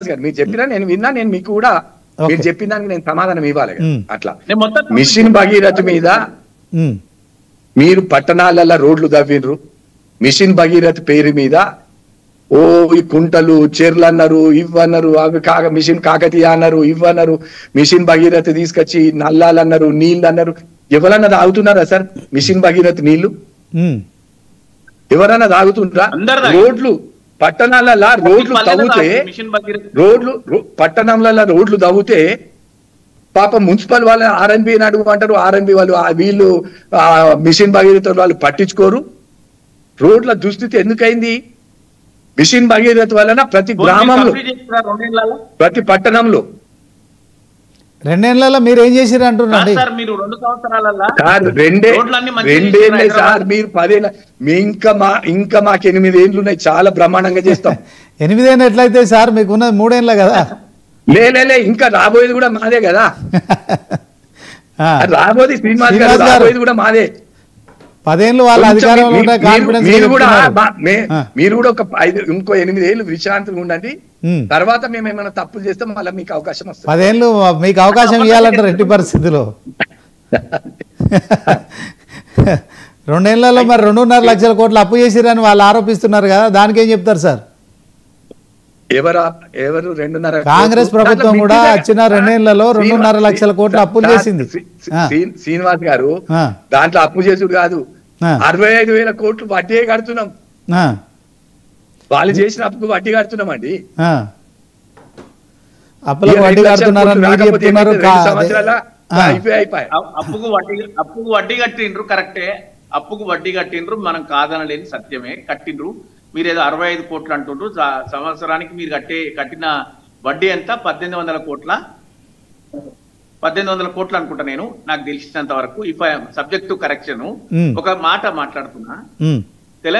గారు మీరు చెప్పినా నేను విన్నా, నేను మీకు కూడా మీరు చెప్పిన దానికి నేను సమాధానం ఇవ్వాలి అట్లా. మిషన్ భగీరథ మీద మీరు పట్టణాలలో రోడ్లు తవ్విండ్రు, మిషన్ భగీరథ పేరు మీద ఓ ఈ కుంటలు చెర్లు అన్నారు, ఇవ్వన్నారు, అవి మిషన్ కాకతీయ అన్నారు, ఇవ్వన్నారు, మిషన్ భగీరథ తీసుకొచ్చి నల్లాలు అన్నారు, నీళ్ళు అన్నారు. ఎవరన్నా తాగుతున్నారా సార్ మిషన్ భగీరథ నీళ్లు? ఎవరన్నా తాగుతుండ్రా? రోడ్లు పట్టణాలలో రోడ్లు తవ్వుతే పట్టణంలో రోడ్లు తవ్వుతే పాప మున్సిపల్ వాళ్ళ ఆర్ఎన్బి అడుగుమంటారు, ఆర్ఎన్బి వాళ్ళు వీళ్ళు మిషన్ భగీరథ వాళ్ళు పట్టించుకోరు. రోడ్ల దుస్థితి ఎందుకైంది? మిషన్ భగీరథ వలన ప్రతి గ్రామంలో ప్రతి పట్టణంలో 2 ఏళ్లలో మీరు ఏం చేసిరు అంటున్నారండి? రెండేళ్ళే సార్, మీరు 10 ఏళ్ళ, ఇంకా మాకు 8 ఏళ్ళు ఉన్నాయి, చాలా బ్రహ్మాండంగా చేస్తాం. 8 ఏళ్ళు ఎట్లయితే సార్, మీకున్నది 3 ఏళ్ళ కదా. లే ఇంకా రాబోయేది కూడా మాదే కదా. రాబోయేది శ్రీనివాస్ గారు, రాబోయేది కూడా మాదే. 10 ఏళ్ళు వాళ్ళ అధికారంలో ఉంటాయి, కాన్ఫిడెన్స్. మీరు కూడా ఒక ఇంకో 8 ఏళ్ళు విశ్రాంతిగా ఉండండి. తర్వాత మేము ఏమైనా తప్పులు చేస్తే మళ్ళీ మీకు అవకాశం వస్తుంది. 10 ఏళ్ళు మీకు అవకాశం ఇవ్వాలంటారు ఎట్టి పరిస్థితుల్లో. 2 ఏళ్లలో మరి 2.5 లక్షల కోట్లు అప్పు చేసిరని వాళ్ళు ఆరోపిస్తున్నారు కదా, దానికి ఏం చెప్తారు సార్? ఎవరు 2.5? కాంగ్రెస్ ప్రభుత్వం కూడా వచ్చిన 2 ఏళ్లలో 2.5 లక్షల కోట్లు అప్పులు చేసింది. శ్రీనివాస్ గారు, దాంట్లో అప్పు చేసుడు కాదు, 65,000 కోట్లు వడ్డీ కడుతున్నాం. వాళ్ళు చేసిన అప్పుకు వడ్డీ కడుతున్నాం అండి. అప్పులకు వడ్డీ కడుతున్నారని చెప్తున్నారు. అప్పుకు వడ్డీ కట్టిండ్రు, కరెక్టే. అప్పుకు వడ్డీ కట్టిండ్రు, మనం కాదనలేని సత్యమే, కట్టిండ్రు. మీరు ఏదో 65 కోట్లు అంటుండ్రు. సంవత్సరానికి మీరు కట్టిన వడ్డీ ఎంత? 1800 కోట్ల 1800 కోట్లు అనుకుంటా నేను, నాకు తెలిసినంత వరకు. If I subject to correction. ఒక మాట మాట్లాడుతున్నా,